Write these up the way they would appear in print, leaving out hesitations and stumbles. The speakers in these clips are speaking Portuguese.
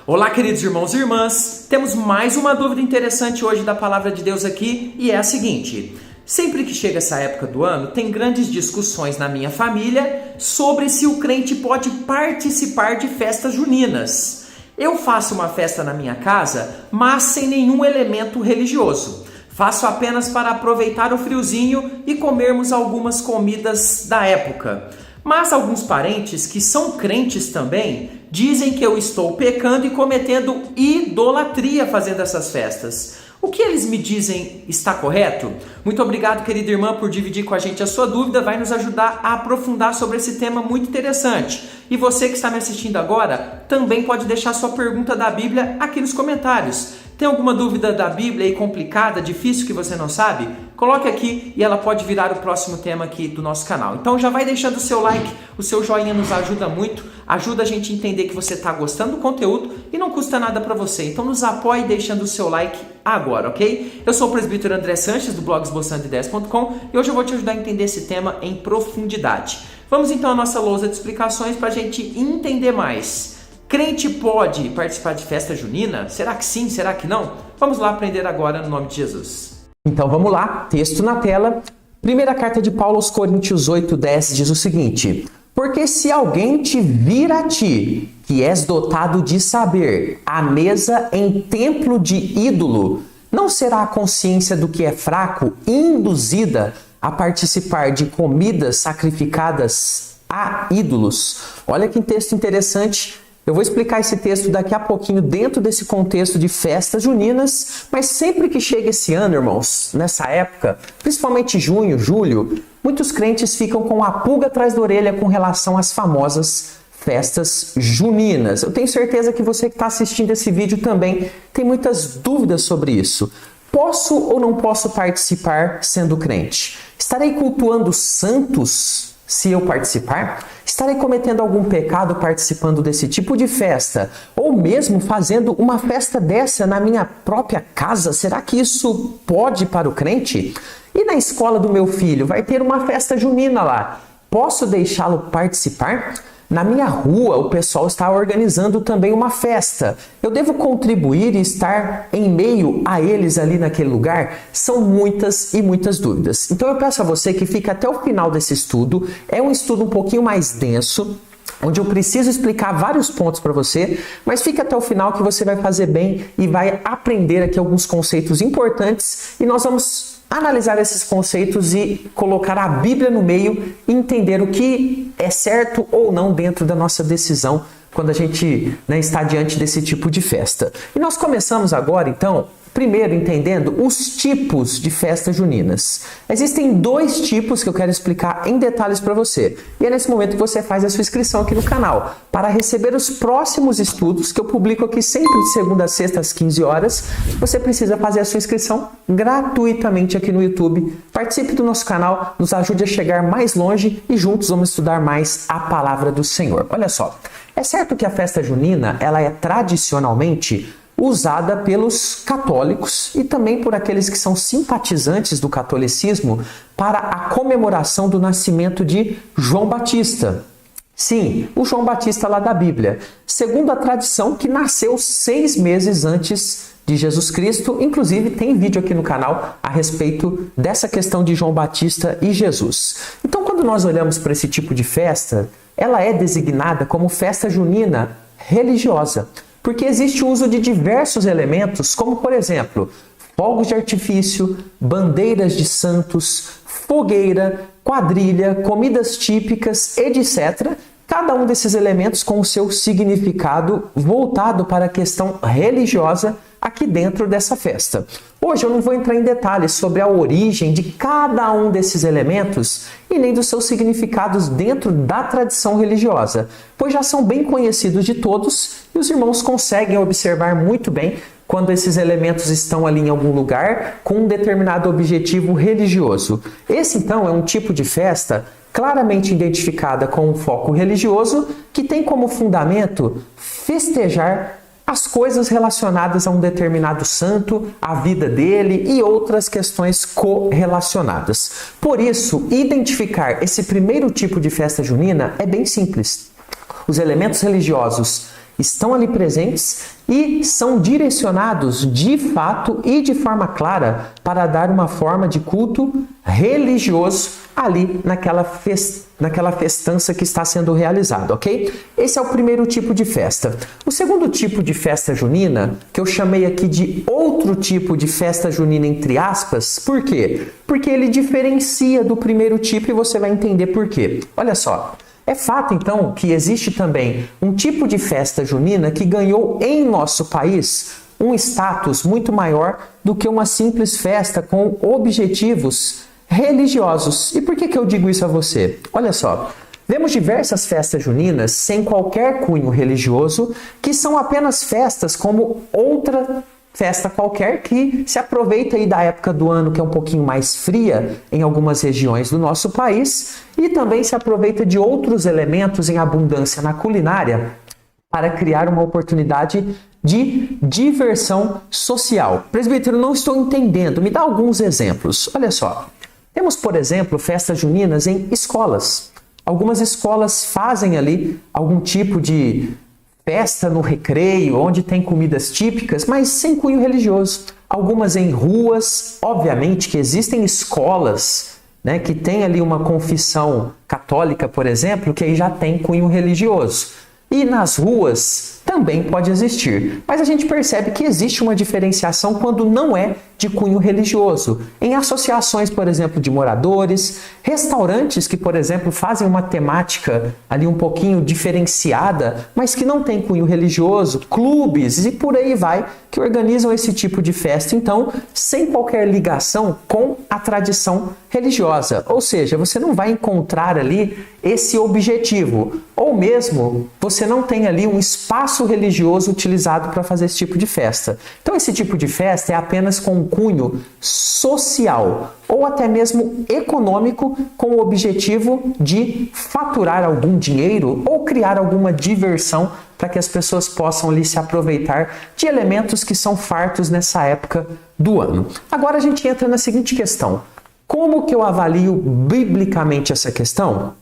Olá, queridos irmãos e irmãs, temos mais uma dúvida interessante hoje da Palavra de Deus aqui e é a seguinte: sempre que chega essa época do ano, tem grandes discussões na minha família sobre se o crente pode participar de festas juninas. Eu faço uma festa na minha casa, mas sem nenhum elemento religioso. Faço apenas para aproveitar o friozinho e comermos algumas comidas da época. Mas alguns parentes que são crentes também dizem que eu estou pecando e cometendo idolatria fazendo essas festas. O que eles me dizem está correto? Muito obrigado, querida irmã, por dividir com a gente a sua dúvida. Vai nos ajudar a aprofundar sobre esse tema muito interessante. E você que está me assistindo agora, também pode deixar sua pergunta da Bíblia aqui nos comentários. Tem alguma dúvida da Bíblia aí complicada, difícil que você não sabe? Coloque aqui e ela pode virar o próximo tema aqui do nosso canal. Então já vai deixando o seu like, o seu joinha nos ajuda muito, ajuda a gente a entender que você está gostando do conteúdo e não custa nada para você. Então nos apoie deixando o seu like agora, ok? Eu sou o presbítero André Sanches do blog esboçandoideias.com e hoje eu vou te ajudar a entender esse tema em profundidade. Vamos então à nossa lousa de explicações para a gente entender mais. Crente pode participar de festa junina? Será que sim? Será que não? Vamos lá aprender agora no nome de Jesus. Então vamos lá, texto na tela. Primeira carta de Paulo aos Coríntios 8:10 diz o seguinte: porque se alguém te vir a ti, que és dotado de saber, à mesa em templo de ídolo, não será a consciência do que é fraco induzida a participar de comidas sacrificadas a ídolos? Olha que texto interessante. Eu vou explicar esse texto daqui a pouquinho dentro desse contexto de festas juninas, mas sempre que chega esse ano, irmãos, nessa época, principalmente junho, julho, muitos crentes ficam com a pulga atrás da orelha com relação às famosas festas juninas. Eu tenho certeza que você que está assistindo esse vídeo também tem muitas dúvidas sobre isso. Posso ou não posso participar sendo crente? Estarei cultuando santos se eu participar? Estarei cometendo algum pecado participando desse tipo de festa? Ou mesmo fazendo uma festa dessa na minha própria casa? Será que isso pode para o crente? E na escola do meu filho, vai ter uma festa junina lá. Posso deixá-lo participar? Na minha rua, o pessoal está organizando também uma festa. Eu devo contribuir e estar em meio a eles ali naquele lugar? São muitas e muitas dúvidas. Então eu peço a você que fique até o final desse estudo. É um estudo um pouquinho mais denso, onde eu preciso explicar vários pontos para você, mas fique até o final que você vai fazer bem e vai aprender aqui alguns conceitos importantes e nós vamos analisar esses conceitos e colocar a Bíblia no meio e entender o que é certo ou não dentro da nossa decisão quando a gente está diante desse tipo de festa. E nós começamos agora, então, primeiro entendendo os tipos de festas juninas. Existem dois tipos que eu quero explicar em detalhes para você. E é nesse momento que você faz a sua inscrição aqui no canal. Para receber os próximos estudos que eu publico aqui sempre de segunda a sexta às 15 horas, você precisa fazer a sua inscrição gratuitamente aqui no YouTube. Participe do nosso canal, nos ajude a chegar mais longe e juntos vamos estudar mais a palavra do Senhor. Olha só, é certo que a festa junina ela é tradicionalmente usada pelos católicos e também por aqueles que são simpatizantes do catolicismo para a comemoração do nascimento de João Batista. Sim, o João Batista lá da Bíblia, segundo a tradição que nasceu 6 meses antes de Jesus Cristo. Inclusive tem vídeo aqui no canal a respeito dessa questão de João Batista e Jesus. Então quando nós olhamos para esse tipo de festa, ela é designada como festa junina religiosa. Porque existe o uso de diversos elementos, como por exemplo, fogos de artifício, bandeiras de santos, fogueira, quadrilha, comidas típicas, etc. Cada um desses elementos com o seu significado voltado para a questão religiosa aqui dentro dessa festa. Hoje eu não vou entrar em detalhes sobre a origem de cada um desses elementos e nem dos seus significados dentro da tradição religiosa, pois já são bem conhecidos de todos e os irmãos conseguem observar muito bem quando esses elementos estão ali em algum lugar com um determinado objetivo religioso. Esse então é um tipo de festa claramente identificada com um foco religioso que tem como fundamento festejar as coisas relacionadas a um determinado santo, a vida dele e outras questões correlacionadas. Por isso, identificar esse primeiro tipo de festa junina é bem simples. Os elementos religiosos estão ali presentes e são direcionados de fato e de forma clara para dar uma forma de culto religioso ali naquela festança que está sendo realizada, ok? Esse é o primeiro tipo de festa. O segundo tipo de festa junina, que eu chamei aqui de outro tipo de festa junina entre aspas, por quê? Porque ele diferencia do primeiro tipo e você vai entender por quê. Olha só. É fato, então, que existe também um tipo de festa junina que ganhou em nosso país um status muito maior do que uma simples festa com objetivos religiosos. E por que eu digo isso a você? Olha só, vemos diversas festas juninas sem qualquer cunho religioso, que são apenas festas como outra festa qualquer que se aproveita aí da época do ano que é um pouquinho mais fria em algumas regiões do nosso país e também se aproveita de outros elementos em abundância na culinária para criar uma oportunidade de diversão social. Presbítero, não estou entendendo. Me dá alguns exemplos. Olha só. Temos, por exemplo, festas juninas em escolas. Algumas escolas fazem ali algum tipo de festa no recreio, onde tem comidas típicas, mas sem cunho religioso. Algumas em ruas, obviamente que existem escolas, né, que tem ali uma confissão católica, por exemplo, que aí já tem cunho religioso. E nas ruas também pode existir. Mas a gente percebe que existe uma diferenciação quando não é de cunho religioso. Em associações, por exemplo, de moradores, restaurantes que, por exemplo, fazem uma temática ali um pouquinho diferenciada, mas que não tem cunho religioso, clubes e por aí vai, que organizam esse tipo de festa, então, sem qualquer ligação com a tradição religiosa. Ou seja, você não vai encontrar ali esse objetivo, ou mesmo você não tem ali um espaço religioso utilizado para fazer esse tipo de festa. Então, esse tipo de festa é apenas com um cunho social ou até mesmo econômico, com o objetivo de faturar algum dinheiro ou criar alguma diversão para que as pessoas possam ali se aproveitar de elementos que são fartos nessa época do ano. Agora a gente entra na seguinte questão: como que eu avalio biblicamente essa questão?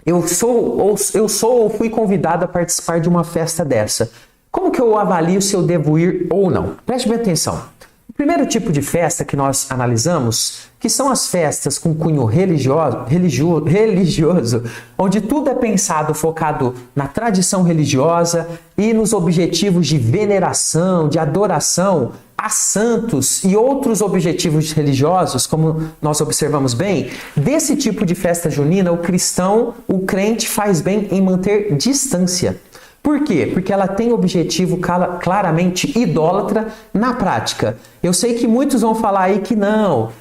Eu sou ou fui convidado a participar de uma festa dessa. Como que eu avalio se eu devo ir ou não? Preste bem atenção. O primeiro tipo de festa que nós analisamos, que são as festas com cunho religioso, onde tudo é pensado focado na tradição religiosa e nos objetivos de veneração, de adoração a santos e outros objetivos religiosos, como nós observamos bem. Desse tipo de festa junina, o crente faz bem em manter distância. Por quê? Porque ela tem objetivo claramente idólatra na prática. Eu sei que muitos vão falar aí que não,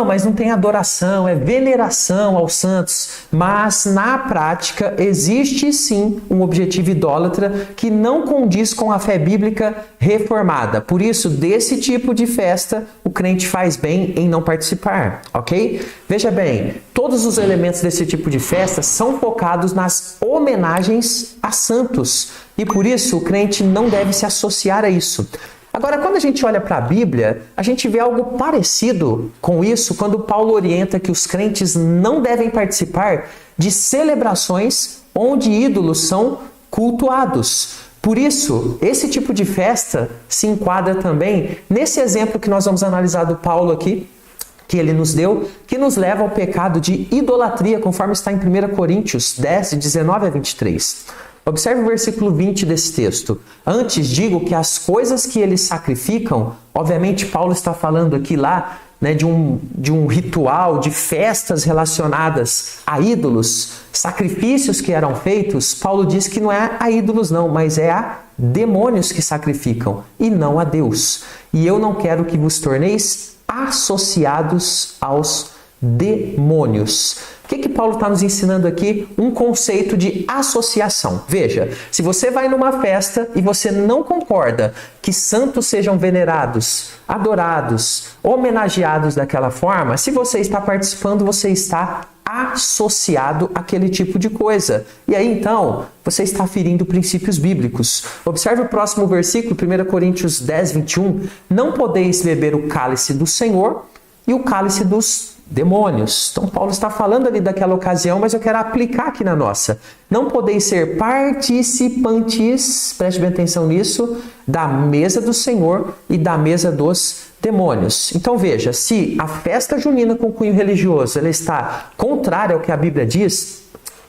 mas não tem adoração, é veneração aos santos. Mas na prática existe sim um objetivo idólatra que não condiz com a fé bíblica reformada. Por isso, desse tipo de festa, o crente faz bem em não participar, ok? Veja bem, todos os elementos desse tipo de festa são focados nas homenagens a santos. E por isso, o crente não deve se associar a isso. Agora, quando a gente olha para a Bíblia, a gente vê algo parecido com isso quando Paulo orienta que os crentes não devem participar de celebrações onde ídolos são cultuados. Por isso, esse tipo de festa se enquadra também nesse exemplo que nós vamos analisar do Paulo aqui, que ele nos deu, que nos leva ao pecado de idolatria, conforme está em 1 Coríntios 10, 19 a 23. Observe o versículo 20 desse texto. Antes digo que as coisas que eles sacrificam, obviamente Paulo está falando aqui lá, né, de um ritual, de festas relacionadas a ídolos, sacrifícios que eram feitos. Paulo diz que não é a ídolos não, mas é a demônios que sacrificam e não a Deus. E eu não quero que vos torneis associados aos demônios. O que Paulo está nos ensinando aqui? Um conceito de associação. Veja, se você vai numa festa e você não concorda que santos sejam venerados, adorados, homenageados daquela forma, se você está participando, você está associado àquele tipo de coisa. E aí, então, você está ferindo princípios bíblicos. Observe o próximo versículo, 1 Coríntios 10, 21. Não podeis beber o cálice do Senhor e o cálice dos demônios. Então Paulo está falando ali daquela ocasião, mas eu quero aplicar aqui na nossa. Não podeis ser participantes, preste bem atenção nisso, da mesa do Senhor e da mesa dos demônios. Então veja, se a festa junina com cunho religioso ela está contrária ao que a Bíblia diz,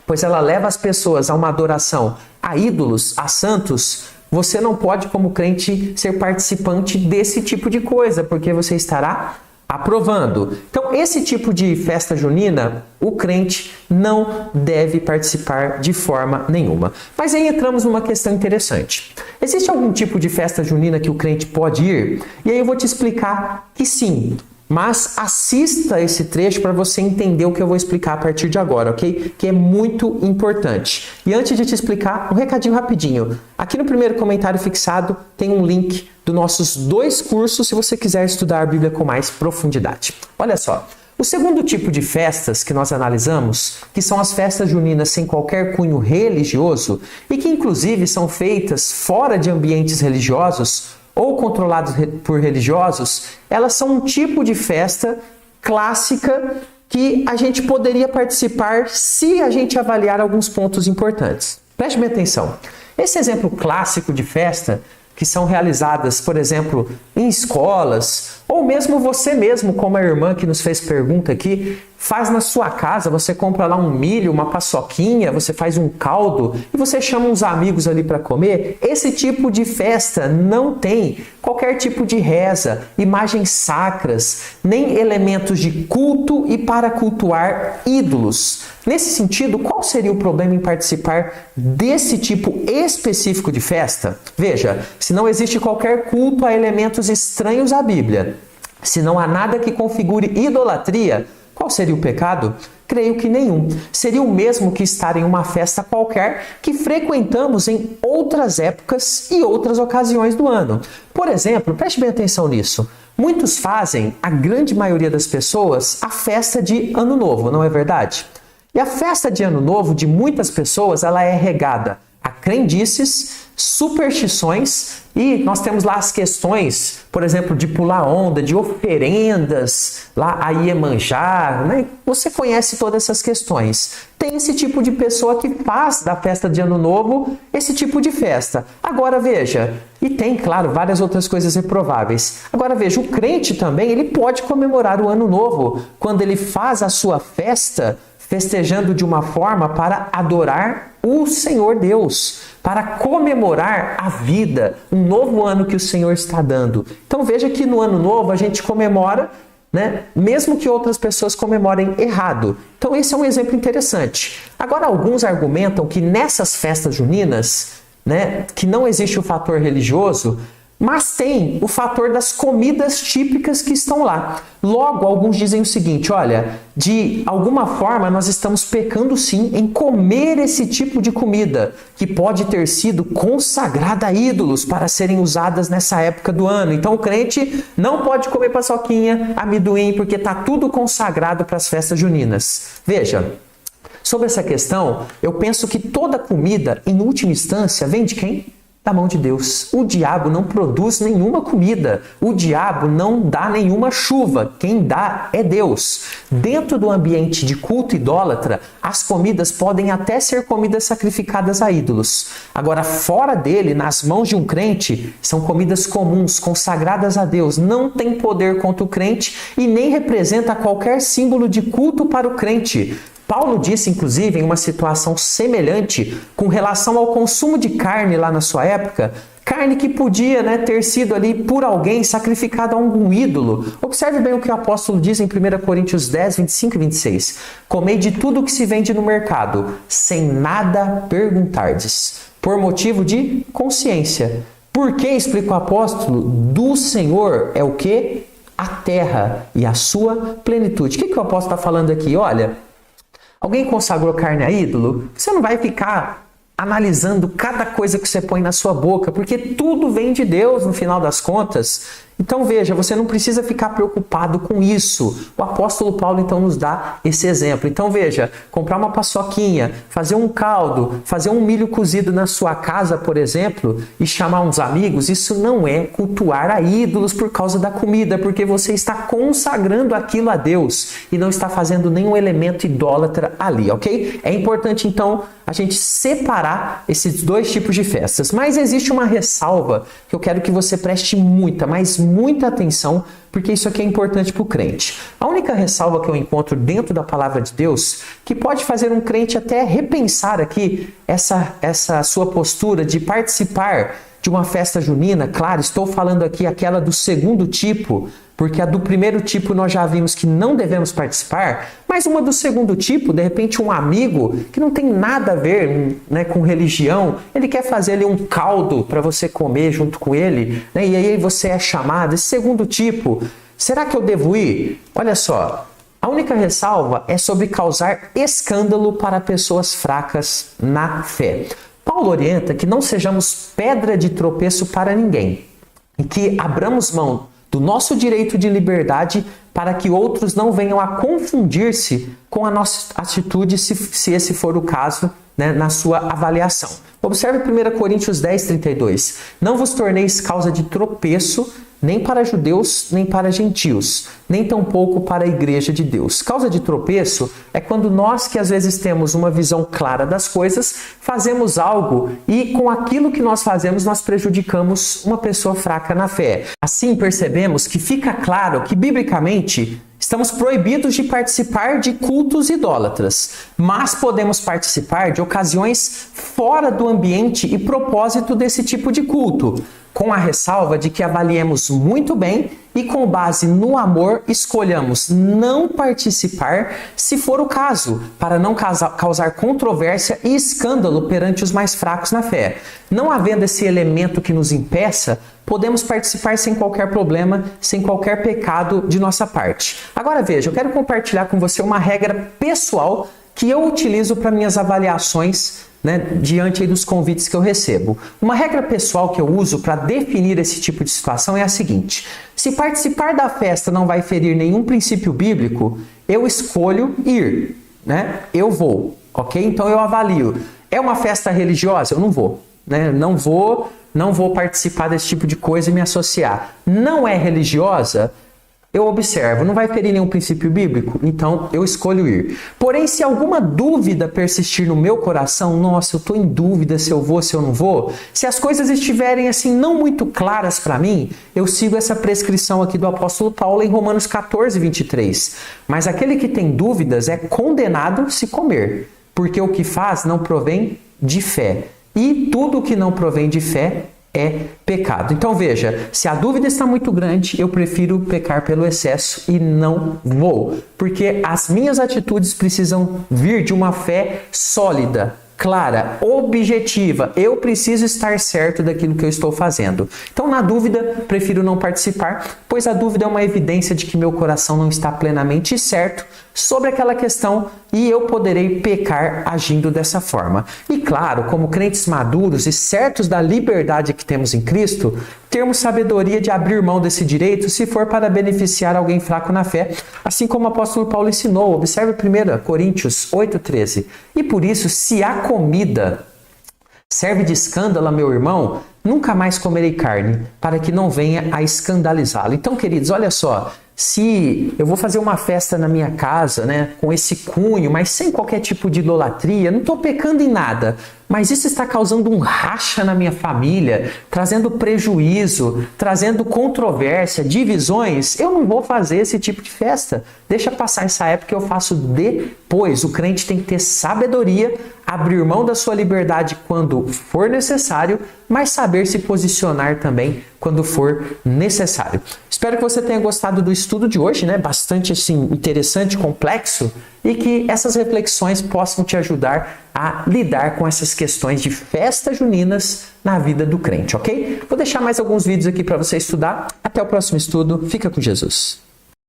pois ela leva as pessoas a uma adoração a ídolos, a santos, você não pode, como crente, ser participante desse tipo de coisa, porque você estará aprovando. Então, esse tipo de festa junina, o crente não deve participar de forma nenhuma. Mas aí entramos numa questão interessante. Existe algum tipo de festa junina que o crente pode ir? E aí eu vou te explicar que sim. Mas assista esse trecho para você entender o que eu vou explicar a partir de agora, ok? Que é muito importante. E antes de te explicar, um recadinho rapidinho. Aqui no primeiro comentário fixado tem um link dos nossos 2 cursos se você quiser estudar a Bíblia com mais profundidade. Olha só, o segundo tipo de festas que nós analisamos, que são as festas juninas sem qualquer cunho religioso e que inclusive são feitas fora de ambientes religiosos, ou controlados por religiosos, elas são um tipo de festa clássica que a gente poderia participar se a gente avaliar alguns pontos importantes. Preste bem atenção. Esse exemplo clássico de festa, que são realizadas, por exemplo, em escolas, ou mesmo você mesmo, como a irmã que nos fez pergunta aqui, faz na sua casa, você compra lá um milho, uma paçoquinha, você faz um caldo e você chama uns amigos ali para comer. Esse tipo de festa não tem qualquer tipo de reza, imagens sacras, nem elementos de culto e para cultuar ídolos. Nesse sentido, qual seria o problema em participar desse tipo específico de festa? Veja, se não existe qualquer culto a elementos estranhos à Bíblia, se não há nada que configure idolatria, qual seria o pecado? Creio que nenhum. Seria o mesmo que estar em uma festa qualquer que frequentamos em outras épocas e outras ocasiões do ano. Por exemplo, preste bem atenção nisso. Muitos fazem, a grande maioria das pessoas, a festa de Ano Novo, não é verdade? E a festa de Ano Novo de muitas pessoas, ela é regada a crendices, superstições e nós temos lá as questões, por exemplo, de pular onda, de oferendas, lá a Iemanjá, né? Você conhece todas essas questões. Tem esse tipo de pessoa que faz da festa de Ano Novo esse tipo de festa. Agora veja, e tem, claro, várias outras coisas reprováveis. Agora veja, o crente também, ele pode comemorar o Ano Novo quando ele faz a sua festa festejando de uma forma para adorar o Senhor Deus, para comemorar a vida, um novo ano que o Senhor está dando. Então veja que no Ano Novo a gente comemora, né, mesmo que outras pessoas comemorem errado. Então esse é um exemplo interessante. Agora alguns argumentam que nessas festas juninas, né, que não existe o fator religioso, mas tem o fator das comidas típicas que estão lá. Logo, alguns dizem o seguinte, olha, de alguma forma nós estamos pecando sim em comer esse tipo de comida, que pode ter sido consagrada a ídolos para serem usadas nessa época do ano. Então o crente não pode comer paçoquinha, amendoim, porque está tudo consagrado para as festas juninas. Veja, sobre essa questão, eu penso que toda comida, em última instância, vem de quem? Da mão de Deus. O diabo não produz nenhuma comida. O diabo não dá nenhuma chuva. Quem dá é Deus. Dentro do ambiente de culto idólatra, as comidas podem até ser comidas sacrificadas a ídolos. Agora, fora dele, nas mãos de um crente, são comidas comuns, consagradas a Deus. Não tem poder contra o crente e nem representa qualquer símbolo de culto para o crente. Paulo disse, inclusive, em uma situação semelhante com relação ao consumo de carne lá na sua época, carne que podia, né, ter sido ali por alguém sacrificada a algum ídolo. Observe bem o que o apóstolo diz em 1 Coríntios 10, 25 e 26. Comei de tudo que se vende no mercado, sem nada perguntardes, por motivo de consciência. Por que, explica o apóstolo, do Senhor é o quê? A terra e a sua plenitude. O que o apóstolo está falando aqui? Olha, alguém consagrou carne a ídolo? Você não vai ficar analisando cada coisa que você põe na sua boca, porque tudo vem de Deus no final das contas. Então veja, você não precisa ficar preocupado com isso. O apóstolo Paulo então nos dá esse exemplo. Então veja, comprar uma paçoquinha, fazer um caldo, fazer um milho cozido na sua casa, por exemplo, e chamar uns amigos, isso não é cultuar a ídolos por causa da comida, porque você está consagrando aquilo a Deus e não está fazendo nenhum elemento idólatra ali, ok? É importante então a gente separar esses dois tipos de festas. Mas existe uma ressalva que eu quero que você preste muita atenção, porque isso aqui é importante para o crente. A única ressalva que eu encontro dentro da palavra de Deus, que pode fazer um crente até repensar aqui essa sua postura de participar de uma festa junina, claro, estou falando aqui aquela do segundo tipo, porque a do primeiro tipo nós já vimos que não devemos participar, mas uma do segundo tipo, de repente um amigo que não tem nada a ver, né, com religião, ele quer fazer ali um caldo para você comer junto com ele, né, e aí você é chamado, esse segundo tipo, será que eu devo ir? Olha só, a única ressalva é sobre causar escândalo para pessoas fracas na fé. Paulo orienta que não sejamos pedra de tropeço para ninguém e que abramos mão do nosso direito de liberdade para que outros não venham a confundir-se com a nossa atitude, se esse for o caso, né, na sua avaliação. Observe 1 Coríntios 10:32. Não vos torneis causa de tropeço, nem para judeus, nem para gentios, nem tampouco para a igreja de Deus. Causa de tropeço é quando nós, que às vezes temos uma visão clara das coisas, fazemos algo e com aquilo que nós fazemos, nós prejudicamos uma pessoa fraca na fé. Assim, percebemos que fica claro que, biblicamente, estamos proibidos de participar de cultos idólatras, mas podemos participar de ocasiões fora do ambiente e propósito desse tipo de culto, com a ressalva de que avaliemos muito bem e, com base no amor, escolhamos não participar, se for o caso, para não causar controvérsia e escândalo perante os mais fracos na fé. Não havendo esse elemento que nos impeça, podemos participar sem qualquer problema, sem qualquer pecado de nossa parte. Agora veja, eu quero compartilhar com você uma regra pessoal que eu utilizo para minhas avaliações, né, diante aí dos convites que eu recebo. Uma regra pessoal que eu uso para definir esse tipo de situação é a seguinte: se participar da festa não vai ferir nenhum princípio bíblico, eu escolho ir, né? Eu vou, ok? Então eu avalio. É uma festa religiosa? Eu não vou, né? Não vou participar desse tipo de coisa e me associar. Não é religiosa? Eu observo, não vai ferir nenhum princípio bíblico? Então eu escolho ir. Porém, se alguma dúvida persistir no meu coração, nossa, eu estou em dúvida se eu vou, se eu não vou, se as coisas estiverem assim não muito claras para mim, eu sigo essa prescrição aqui do apóstolo Paulo em Romanos 14:23. Mas aquele que tem dúvidas é condenado se comer, porque o que faz não provém de fé. E tudo que não provém de fé é pecado. Então veja, se a dúvida está muito grande, eu prefiro pecar pelo excesso e não vou, porque as minhas atitudes precisam vir de uma fé sólida, clara, objetiva. Eu preciso estar certo daquilo que eu estou fazendo. Então, na dúvida, prefiro não participar, pois a dúvida é uma evidência de que meu coração não está plenamente certo sobre aquela questão e eu poderei pecar agindo dessa forma. E claro, como crentes maduros e certos da liberdade que temos em Cristo, termos sabedoria de abrir mão desse direito se for para beneficiar alguém fraco na fé, assim como o apóstolo Paulo ensinou. Observe 1 Coríntios 8:13. E por isso, se a comida serve de escândalo a meu irmão, nunca mais comerei carne, para que não venha a escandalizá-lo. Então, queridos, olha só, se eu vou fazer uma festa na minha casa, né, com esse cunho, mas sem qualquer tipo de idolatria, não estou pecando em nada, mas isso está causando um racha na minha família, trazendo prejuízo, trazendo controvérsia, divisões, eu não vou fazer esse tipo de festa. Deixa passar essa época, eu faço depois. O crente tem que ter sabedoria, abrir mão da sua liberdade quando for necessário, mas saber se posicionar também quando for necessário. Espero que você tenha gostado do estudo de hoje, né? Bastante assim, interessante, complexo, e que essas reflexões possam te ajudar a lidar com essas questões de festas juninas na vida do crente, ok? Vou deixar mais alguns vídeos aqui para você estudar. Até o próximo estudo. Fica com Jesus.